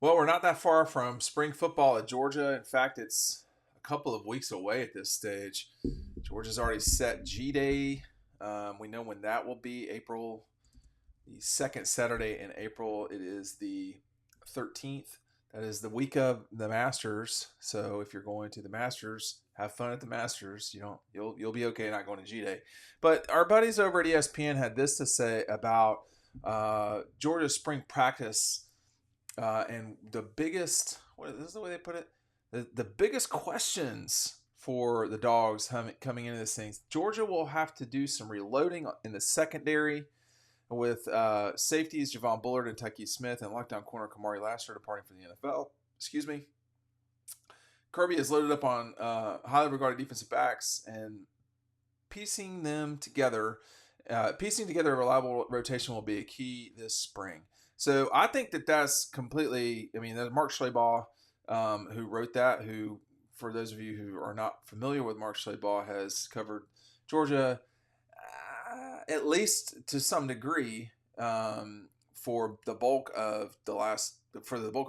Well, we're not that far from spring football at Georgia. In fact, it's a couple of weeks away at this stage. Georgia's already set G Day. We know when that will be. The second Saturday in April. It is the 13th. That is the week of the Masters. So if you're going to the Masters, have fun at the Masters. You'll be okay not going to G Day. But our buddies over at ESPN had this to say about Georgia's spring practice and the biggest, this is the way they put it, the biggest questions for the Dogs coming into this thing. Georgia will have to do some reloading in the secondary with safeties Javon Bullard and Tyke Smith and lockdown corner Kamari Lassiter departing for the NFL. Excuse me. Kirby has loaded up on highly regarded defensive backs and piecing together a reliable rotation will be a key this spring. So I think that's completely. I mean, there's Mark Schleybaugh who wrote that. Who, for those of you who are not familiar with Mark Schleybaugh, has covered Georgia at least to some degree for the bulk of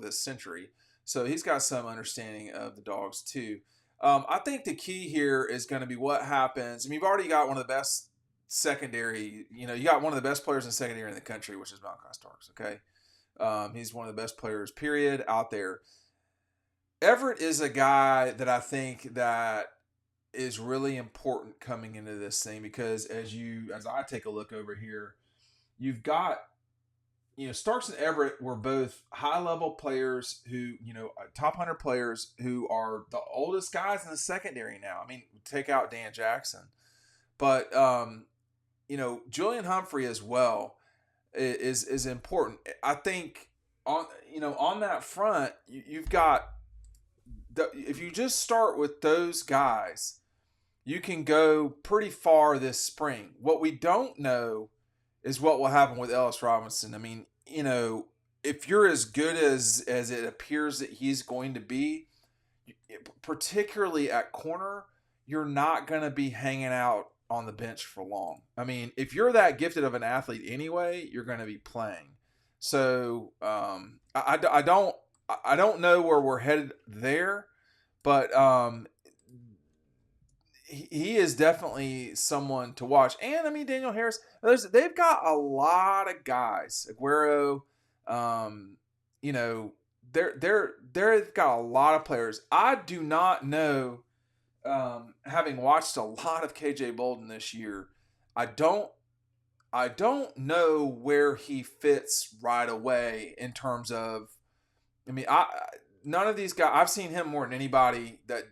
this century. So he's got some understanding of the Dogs too. I think the key here is going to be what happens. I mean, you've already got one of the best secondary. You got one of the best players in secondary in the country, which is Malachi Starks. Okay, he's one of the best players, period, out there. Everett is a guy that I think that is really important coming into this thing because as I take a look over here, you've got Starks and Everett were both high-level players who, top 100 players who are the oldest guys in the secondary now. I mean, take out Dan Jackson. But, Julian Humphrey as well is important. I think on that front, you've got, if you just start with those guys, you can go pretty far this spring. What we don't know is what will happen with Ellis Robinson. I mean, if you're as good as it appears that he's going to be, particularly at corner, you're not going to be hanging out on the bench for long. I mean, if you're that gifted of an athlete anyway, you're going to be playing. So I don't know where we're headed there, but he is definitely someone to watch. And I mean, Daniel Harris, they've got a lot of guys. Aguero, they've got a lot of players. I do not know, having watched a lot of KJ Bolden this year, I don't know where he fits right away in terms of, I mean, none of these guys, I've seen him more than anybody, that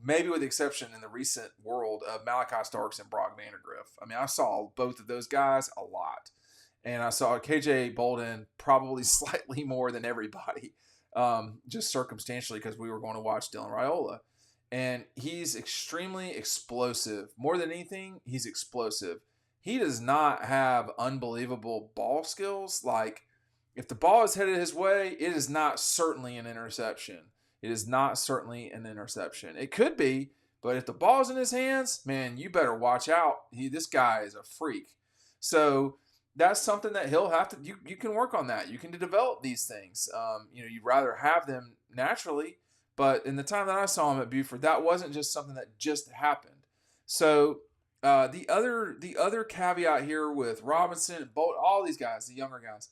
maybe with the exception in the recent world of Malachi Starks and Brock Vandergriff. I mean, I saw both of those guys a lot. And I saw KJ Bolden probably slightly more than everybody, just circumstantially because we were going to watch Dylan Raiola. And he's extremely explosive. More than anything, he's explosive. He does not have unbelievable ball skills. Like, if the ball is headed his way, it is not certainly an interception. It is not certainly an interception. It could be, but if the ball's in his hands, man, you better watch out. This guy is a freak. So that's something that he'll have to. You can work on that. You can develop these things. You'd rather have them naturally, but in the time that I saw him at Buford, that wasn't just something that just happened. So the other caveat here with Robinson, Bolt, all these guys, the younger guys,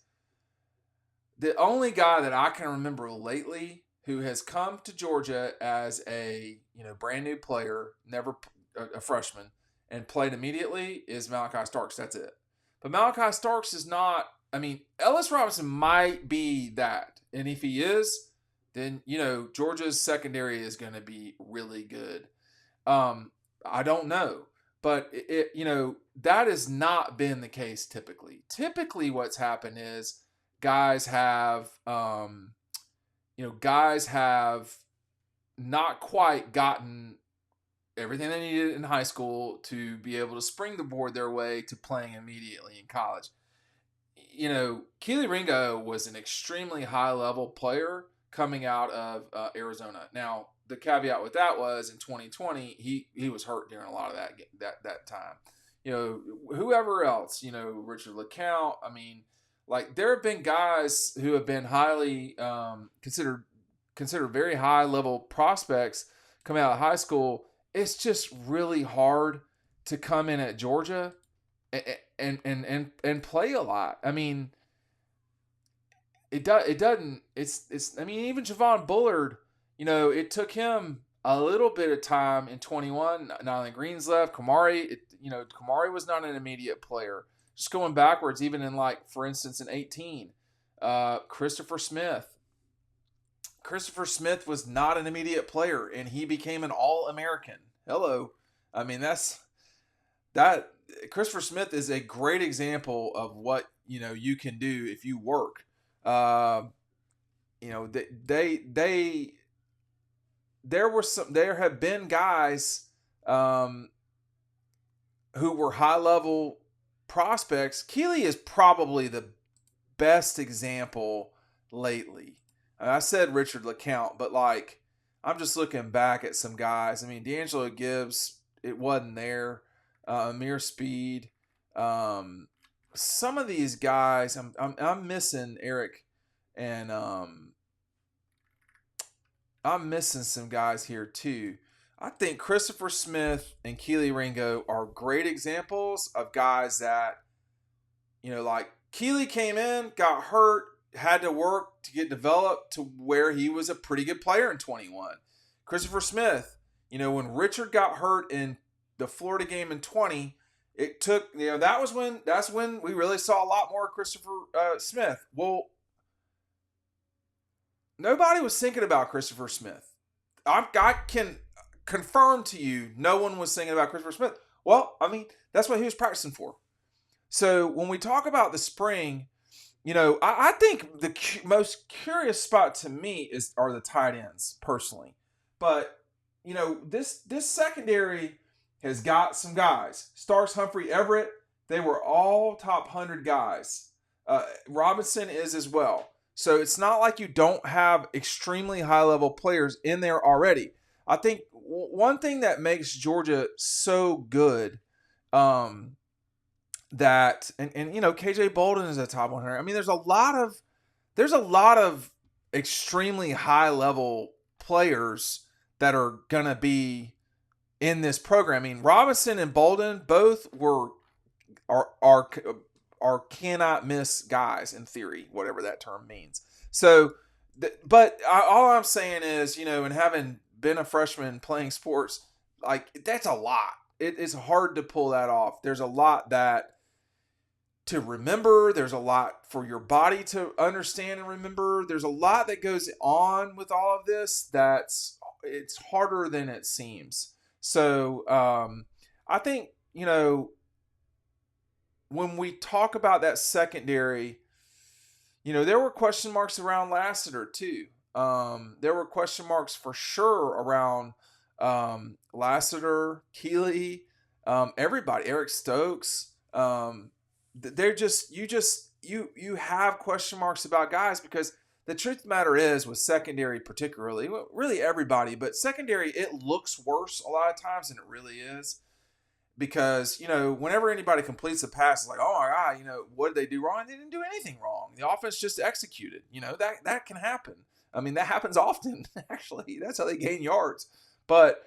the only guy that I can remember lately who has come to Georgia as a brand new player, never a freshman, and played immediately is Malachi Starks. That's it. But Malachi Starks is not. I mean, Ellis Robinson might be that, and if he is, then Georgia's secondary is going to be really good. I don't know, but that has not been the case typically. Typically, what's happened is guys have not quite gotten everything they needed in high school to be able to springboard their way to playing immediately in college. Keely Ringo was an extremely high-level player coming out of Arizona. Now, the caveat with that was in 2020, he was hurt during a lot of that time. Whoever else, Richard LeCount, I mean, Like there have been guys who have been highly considered very high level prospects coming out of high school. It's just really hard to come in at Georgia and play a lot. I mean, it doesn't. It's. I mean, even Javon Bullard. It took him a little bit of time in 21. Nyland Green's left. Kamari. Kamari was not an immediate player. Just going backwards, even in for instance, in 18, Christopher Smith. Christopher Smith was not an immediate player, and he became an All-American. Hello. I mean, that Christopher Smith is a great example of what you can do if you work. There have been guys who were high level prospects. Keeley is probably the best example lately. I said Richard LeCount, but I'm just looking back at some guys. I mean, D'Angelo Gibbs, it wasn't there. Amir Speed. Some of these guys, I'm missing Eric, and I'm missing some guys here too. I think Christopher Smith and Keely Ringo are great examples of guys that, Keely came in, got hurt, had to work to get developed to where he was a pretty good player in 21. Christopher Smith, when Richard got hurt in the Florida game in 20, it took, that's when we really saw a lot more Christopher Smith. Well, nobody was thinking about Christopher Smith. I can confirm to you, no one was thinking about Christopher Smith. Well, I mean, that's what he was practicing for. So when we talk about the spring, I think the most curious spot to me are the tight ends, personally. But, this secondary has got some guys. Starks, Humphrey, Everett, they were all top 100 guys. Robinson is as well. So it's not like you don't have extremely high-level players in there already. I think one thing that makes Georgia so good, that KJ Bolden is a top 100. I mean, there's a lot of extremely high-level players that are gonna be in this program. I mean, Robinson and Bolden both are cannot miss guys in theory, whatever that term means. So, all I'm saying is, and having been a freshman playing sports, that's a lot. It's hard to pull that off. There's a lot to remember. There's a lot for your body to understand and remember. There's a lot that goes on with all of this it's harder than it seems. So I think, when we talk about that secondary, there were question marks around Lassiter too. There were question marks for sure around Lassiter, Keeley, everybody, Eric Stokes. They're you have question marks about guys, because the truth of the matter is, with secondary particularly, really everybody, but secondary, it looks worse a lot of times than it really is. Because, whenever anybody completes a pass, it's like, oh my God, what did they do wrong? They didn't do anything wrong. The offense just executed. That can happen. I mean, that happens often, actually. That's how they gain yards. But,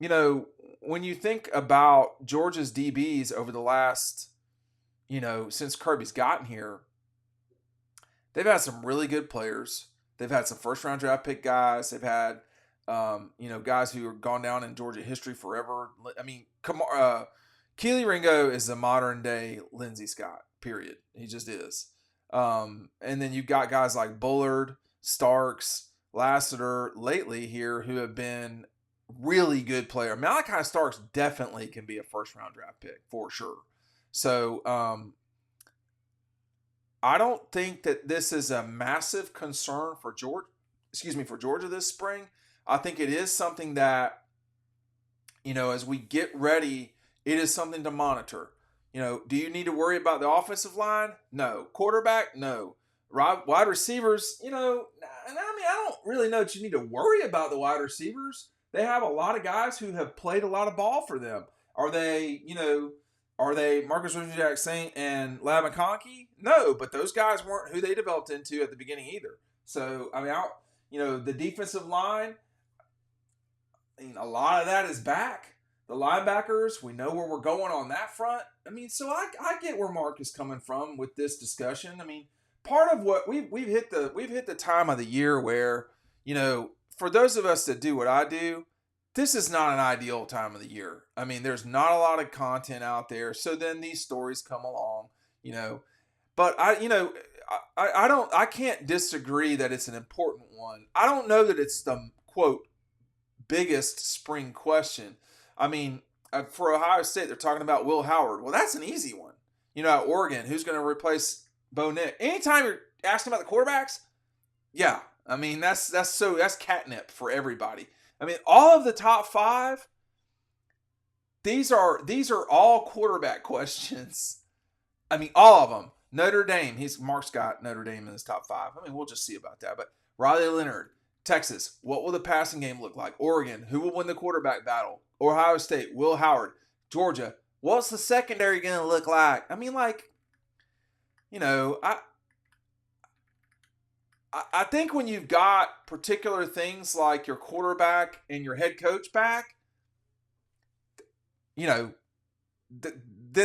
when you think about Georgia's DBs over the last, since Kirby's gotten here, they've had some really good players. They've had some first-round draft pick guys. They've had, guys who have gone down in Georgia history forever. I mean, Keely Ringo is the modern-day Lindsey Scott, period. He just is. And then you've got guys like Bullard, Starks, Lassiter lately here who have been really good players. Malachi Starks definitely can be a first-round draft pick for sure. So, I don't think that this is a massive concern for Georgia this spring. I think it is something that, as we get ready, it is something to monitor. Do you need to worry about the offensive line? No. Quarterback? No. Wide receivers? And I don't really know that you need to worry about the wide receivers. They have a lot of guys who have played a lot of ball for them. Are they Marcus Rogers-Saint and Lab McConkey? No, but those guys weren't who they developed into at the beginning either. So I mean, the defensive line. I mean, a lot of that is back. The linebackers, we know where we're going on that front. I mean, so I get where Mark is coming from with this discussion. I mean, part of what we've hit the time of the year where, for those of us that do what I do, this is not an ideal time of the year. I mean, there's not a lot of content out there. So then these stories come along, But I can't disagree that it's an important one. I don't know that it's the quote biggest spring question. I mean, for Ohio State, they're talking about Will Howard. Well, that's an easy one. At Oregon, who's going to replace Bo Nick? Anytime you're asking about the quarterbacks, yeah. I mean, that's catnip for everybody. I mean, all of the top five, these are all quarterback questions. I mean, all of them. Notre Dame, Mark's got Notre Dame in his top five. I mean, we'll just see about that. But Riley Leonard, Texas, what will the passing game look like? Oregon, who will win the quarterback battle? Ohio State, Will Howard. Georgia, what's the secondary going to look like? I mean, I think when you've got particular things like your quarterback and your head coach back, then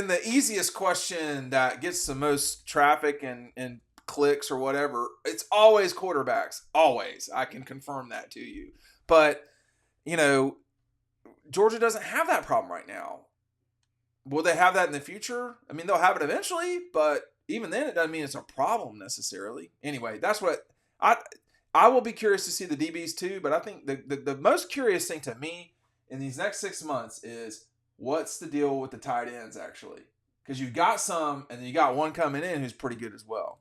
the easiest question that gets the most traffic and clicks or whatever, it's always quarterbacks. Always. I can confirm that to you. But, Georgia doesn't have that problem right now. Will they have that in the future? I mean, they'll have it eventually, but even then it doesn't mean it's a problem necessarily. Anyway, that's what I will be curious to see the DBs too, but I think the most curious thing to me in these next 6 months is what's the deal with the tight ends actually? Because you've got some and then you got one coming in who's pretty good as well.